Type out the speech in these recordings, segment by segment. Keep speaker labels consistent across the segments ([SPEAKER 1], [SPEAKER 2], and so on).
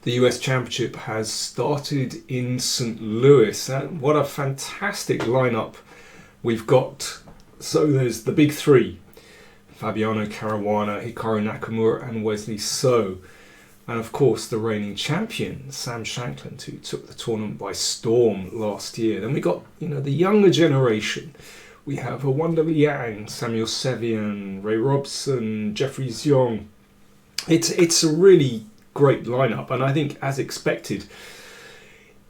[SPEAKER 1] The US Championship has started in St. Louis. And what a fantastic lineup we've got. So there's the big three: Fabiano Caruana, Hikaru Nakamura and Wesley So. And of course the reigning champion, Sam Shankland, who took the tournament by storm last year. Then we got, the younger generation. We have Wanda Liang, Samuel Sevian, Ray Robson, Jeffrey Xiong. It's a really great lineup, and I think, as expected,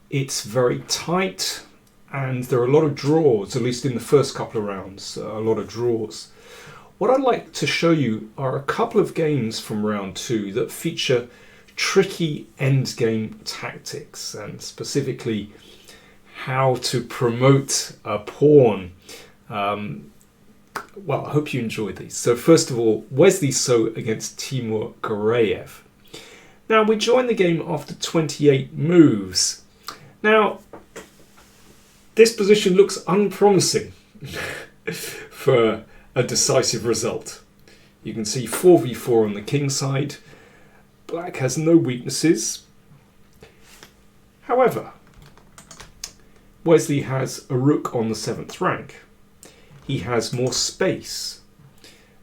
[SPEAKER 1] it's very tight, and there are a lot of draws, at least in the first couple of rounds, a lot of draws. What I'd like to show you are a couple of games from round two that feature tricky endgame tactics, and specifically how to promote a pawn. Well, I hope you enjoyed these. So first of all, Wesley So against Timur Gareyev. Now, we joined the game after 28 moves. Now, this position looks unpromising for a decisive result. You can see 4v4 on the king side. Black has no weaknesses. However, Wesley has a rook on the 7th rank. He has more space.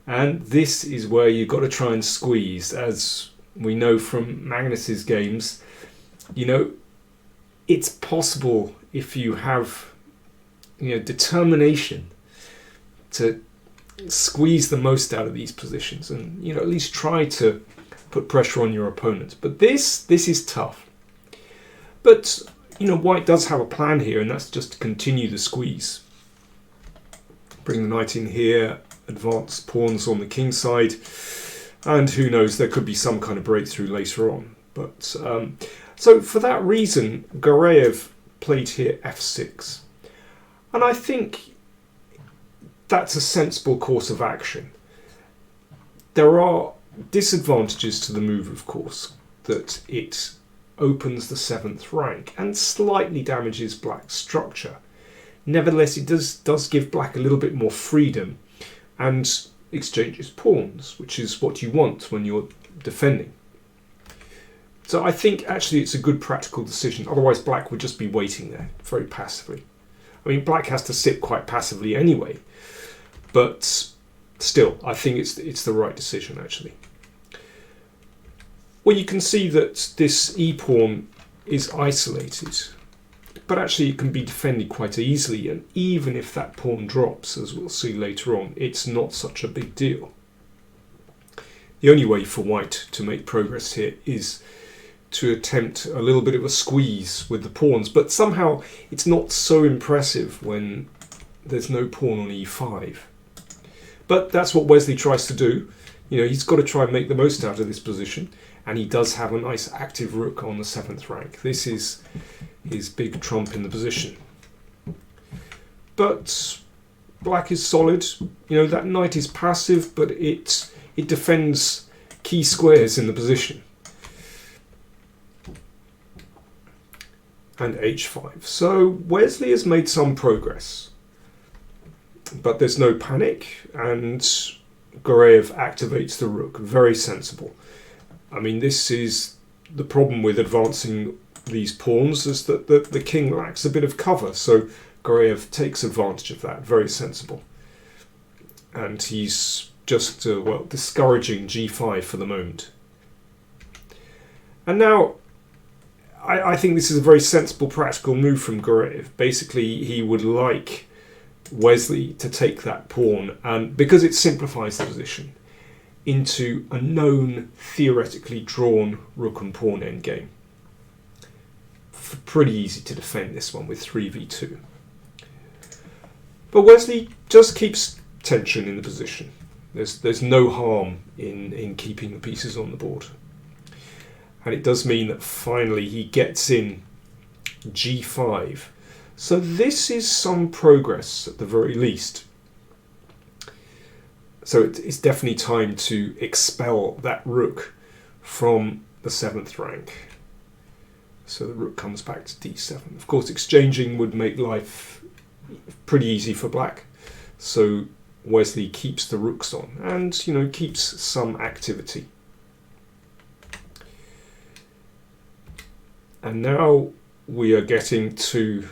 [SPEAKER 1] And this is where you've got to try and squeeze. As we know from Magnus's games, it's possible, if you have determination, to squeeze the most out of these positions and at least try to put pressure on your opponent. But this is tough. But White does have a plan here, and that's just to continue the squeeze. Bring the knight in here, advance pawns on the king side, and who knows, there could be some kind of breakthrough later on. But so for that reason, Gareyev played here f6, and I think that's a sensible course of action. There are disadvantages to the move, of course, that it opens the 7th rank and slightly damages Black's structure. Nevertheless, it does give Black a little bit more freedom and exchanges pawns, which is what you want when you're defending. So I think actually it's a good practical decision. Otherwise, Black would just be waiting there very passively. I mean, Black has to sit quite passively anyway, but still, I think it's the right decision, actually. Well, you can see that this e-pawn is isolated, but actually it can be defended quite easily, and even if that pawn drops, as we'll see later on, it's not such a big deal. The only way for White to make progress here is to attempt a little bit of a squeeze with the pawns, but somehow it's not so impressive when there's no pawn on e5. But that's what Wesley tries to do. He's got to try and make the most out of this position, and he does have a nice active rook on the 7th rank. This is his big trump in the position. But Black is solid. That knight is passive, but it defends key squares in the position. And h5. So Wesley has made some progress, but there's no panic, and Gareyev activates the rook. Very sensible. I mean, this is the problem with advancing these pawns, is that the king lacks a bit of cover, so Gareyev takes advantage of that. Very sensible. And he's just, discouraging g5 for the moment. And now, I think this is a very sensible, practical move from Gareyev. Basically, he would like Wesley to take that pawn, and because it simplifies the position, into a known, theoretically drawn rook and pawn endgame. Pretty easy to defend this one with 3v2. But Wesley just keeps tension in the position. There's no harm in keeping the pieces on the board. And it does mean that finally he gets in g5. So this is some progress at the very least. So it's definitely time to expel that rook from the 7th rank. So the rook comes back to d7. Of course, exchanging would make life pretty easy for Black. So Wesley keeps the rooks on and, keeps some activity. And now we are getting to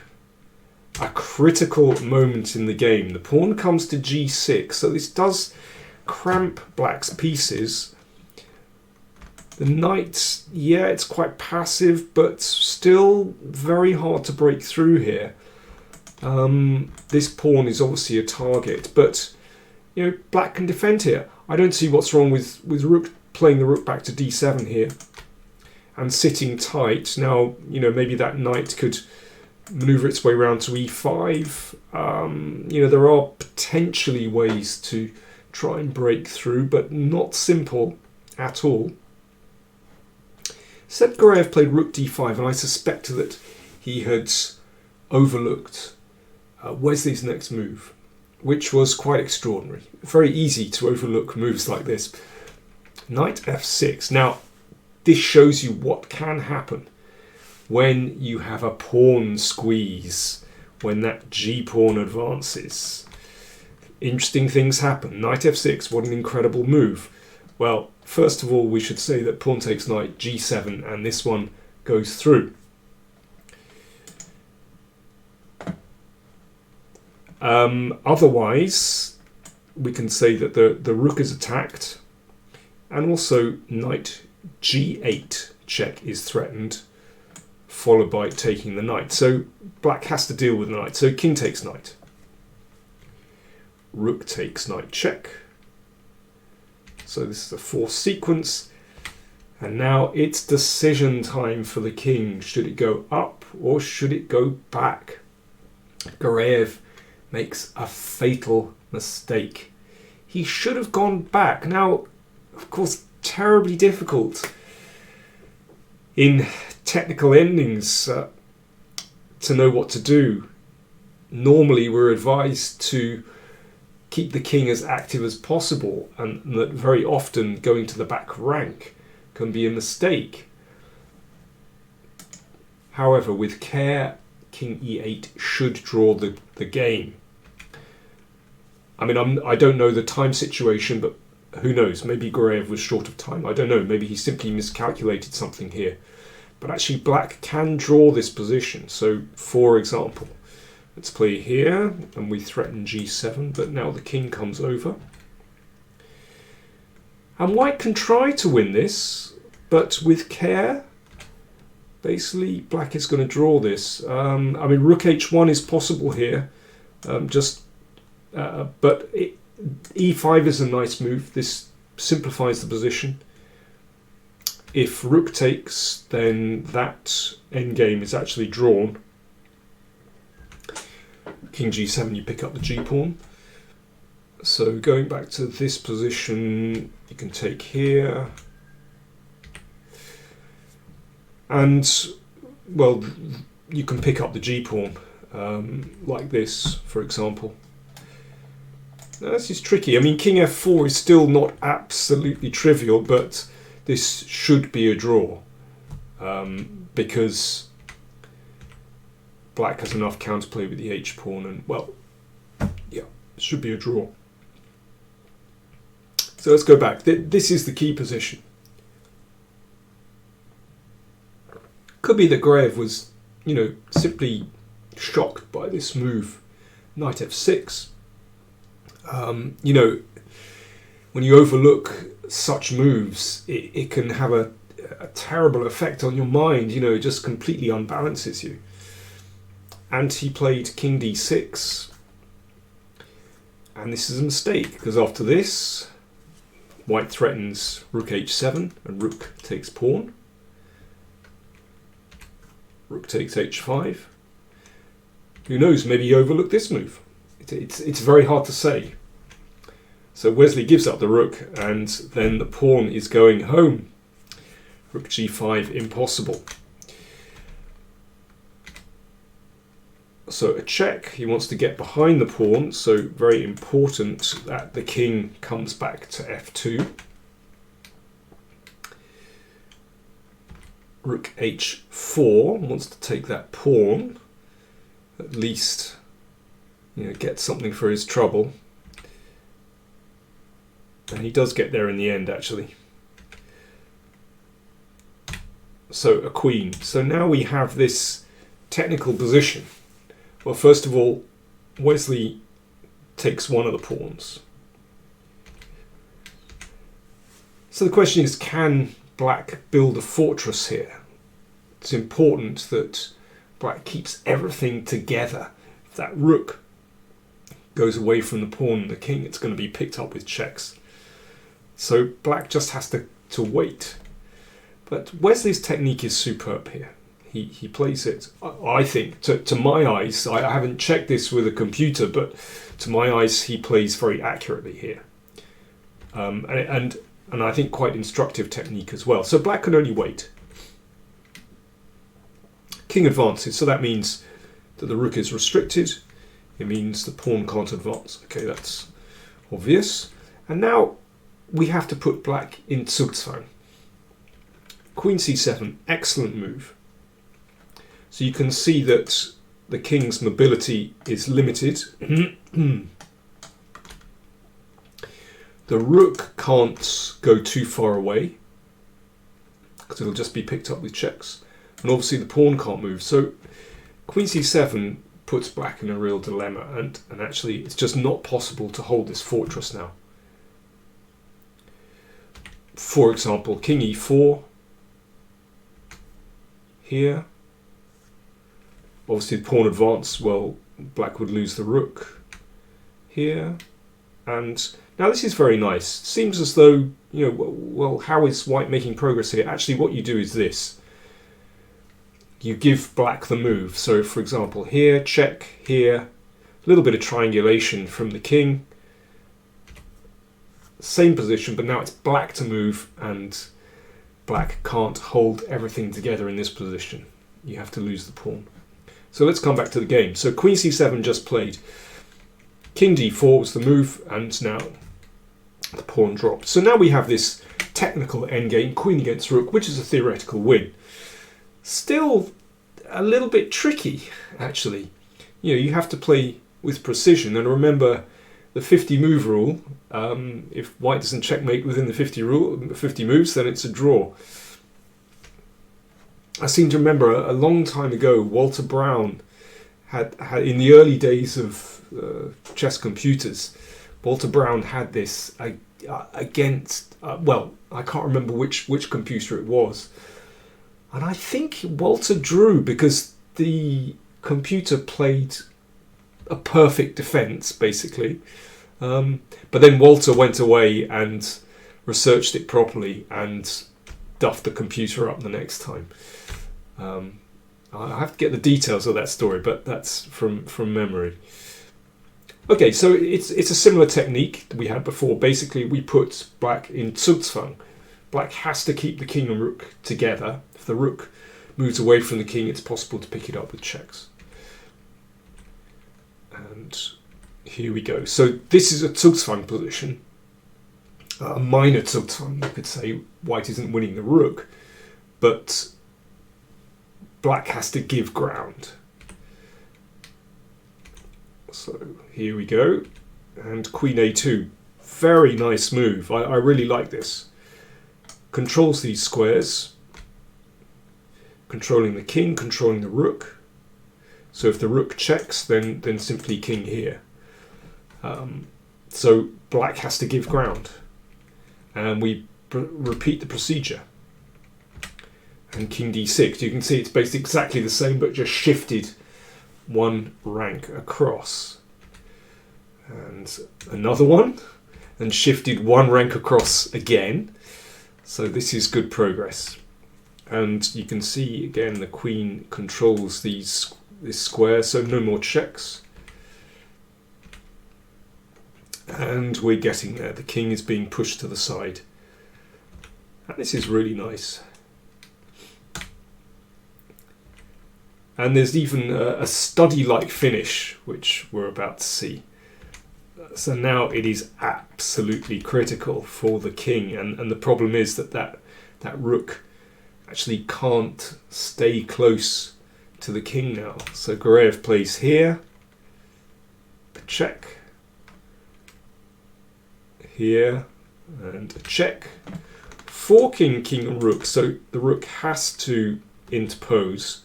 [SPEAKER 1] a critical moment in the game. The pawn comes to g6, so this does cramp black's pieces. The knight, yeah, it's quite passive, but still very hard to break through here. This pawn is obviously a target, but you know, black can defend here. I don't see what's wrong with rook playing the rook back to d7 here and sitting tight. Now, you know, maybe that knight could maneuver its way around to e5. You know, there are potentially ways to try and break through, but not simple at all. Said Gareyev played rook d5, and I suspect that he had overlooked Wesley's next move, which was quite extraordinary. Very easy to overlook moves like this. Knight f6. Now, this shows you what can happen when you have a pawn squeeze, when that g-pawn advances. Interesting things happen. Knight f6, what an incredible move. Well, first of all, we should say that pawn takes knight, g7, and this one goes through. Otherwise, we can say that the rook is attacked, and also knight g8 check is threatened, followed by taking the knight. So black has to deal with the knight. So king takes knight. Rook takes knight check. So this is a forced sequence. And now it's decision time for the king. Should it go up or should it go back? Gareyev makes a fatal mistake. He should have gone back. Now, of course, terribly difficult in technical endings to know what to do. Normally, we're advised to keep the king as active as possible, and that very often going to the back rank can be a mistake. However, with care, king e8 should draw the game. I mean, I don't know the time situation, but who knows? Maybe Gareyev was short of time. I don't know. Maybe he simply miscalculated something here. But actually, black can draw this position. So, for example, let's play here, and we threaten g7, but now the king comes over. And white can try to win this, but with care, basically, black is going to draw this. I mean, rook h1 is possible here, but e5 is a nice move. This simplifies the position. If rook takes, then that endgame is actually drawn. King g7, you pick up the g-pawn. So going back to this position, you can take here. And, well, you can pick up the g-pawn like this, for example. Now, this is tricky. I mean, king f4 is still not absolutely trivial, but this should be a draw because black has enough counterplay with the h-pawn, and, well, yeah, it should be a draw. So let's go back. This is the key position. Could be that Gareyev was, you know, simply shocked by this move, knight f6. You know, when you overlook such moves, it can have a terrible effect on your mind. You know, it just completely unbalances you. And he played king d6, and this is a mistake, because after this, white threatens rook h7, and rook takes pawn. Rook takes h5. Who knows, maybe he overlooked this move. It's very hard to say. So Wesley gives up the rook, and then the pawn is going home. Rook g5, impossible. So a check, he wants to get behind the pawn, so very important that the king comes back to f2. Rook h4, wants to take that pawn, at least, you know, get something for his trouble. And he does get there in the end, actually. so a queen. So now we have this technical position. Well, first of all, Wesley takes one of the pawns. So the question is, can black build a fortress here? It's important that black keeps everything together. If that rook goes away from the pawn and the king, it's going to be picked up with checks. So black just has to wait. But Wesley's technique is superb here. He plays it, I think, to my eyes. I haven't checked this with a computer, but to my eyes, he plays very accurately here. And I think quite instructive technique as well. So black can only wait. King advances, so that means that the rook is restricted. It means the pawn can't advance. Okay, that's obvious. And now we have to put black in Zugzwang. Queen c7, excellent move. So you can see that the king's mobility is limited. The rook can't go too far away because it'll just be picked up with checks. And obviously the pawn can't move. So Queen c7 puts black in a real dilemma, and actually it's just not possible to hold this fortress now. For example, King e4 here. Obviously the pawn advance, well, black would lose the rook here. And now this is very nice. Seems as though, you know, well, how is white making progress here? Actually, what you do is this. You give black the move. So, for example, here, check, here, a little bit of triangulation from the king. Same position, but now it's black to move, and black can't hold everything together in this position. You have to lose the pawn. So let's come back to the game. So Queen c7 just played. King d4 was the move, and now the pawn dropped. So now we have this technical endgame, queen against rook, which is a theoretical win. Still a little bit tricky, actually. You know, you have to play with precision, and remember the 50 move rule. If white doesn't checkmate within the 50 moves, then it's a draw. I seem to remember a long time ago, Walter Brown had in the early days of chess computers, Walter Brown had this against, well, I can't remember which computer it was. And I think Walter drew because the computer played a perfect defense, basically. But then Walter went away and researched it properly and duffed the computer up the next time. I have to get the details of that story, but that's from memory. Okay, so it's a similar technique that we had before. Basically, we put black in Zugzwang. Black has to keep the king and rook together. If the rook moves away from the king, it's possible to pick it up with checks. And here we go. So this is a Zugzwang position. A minor Zugzwang, you could say. White isn't winning the rook, but black has to give ground. So here we go. And Queen a2. Very nice move. I really like this. Controls these squares. Controlling the king, controlling the rook. So if the rook checks, then simply king here. So black has to give ground. And we repeat the procedure. And king d6. You can see it's basically exactly the same, but just shifted one rank across. And another one. And shifted one rank across again. So this is good progress. And you can see again the queen controls this square, so no more checks. And we're getting there. The king is being pushed to the side. And this is really nice. And there's even a study-like finish, which we're about to see. So now it is absolutely critical for the king. And the problem is that rook actually can't stay close to the king now. So Gareyev plays here. A check. Here. And a check. forking king and rook, so the rook has to interpose.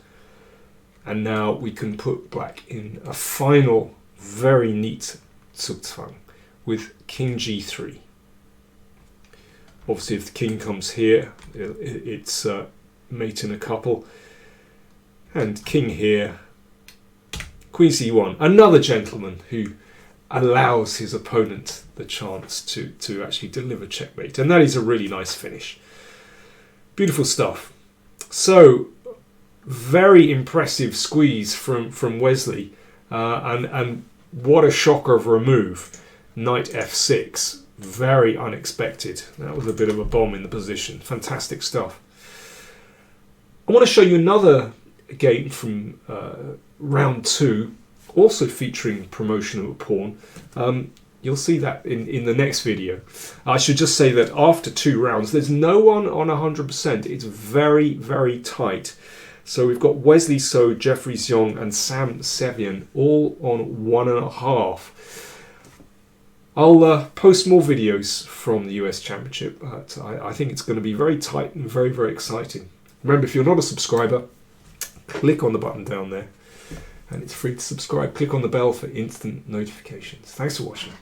[SPEAKER 1] And now we can put black in a final, very neat Zugzwang with king g3. Obviously, if the king comes here, it's mate in a couple. And king here, queen c1. Another gentleman who allows his opponent the chance to actually deliver checkmate. And that is a really nice finish. Beautiful stuff. So, very impressive squeeze from Wesley. And what a shocker of a move. Knight f6. Very unexpected. That was a bit of a bomb in the position. Fantastic stuff. I want to show you another game from round 2, also featuring promotion of a pawn. You'll see that in the next video. I should just say that after 2 rounds, there's no one on 100%. It's very, very tight. So we've got Wesley So, Jeffrey Xiong and Sam Sevian all on 1.5. I'll post more videos from the US Championship, but I think it's going to be very tight and very, very exciting. Remember, if you're not a subscriber, click on the button down there, and it's free to subscribe. Click on the bell for instant notifications. Thanks for watching.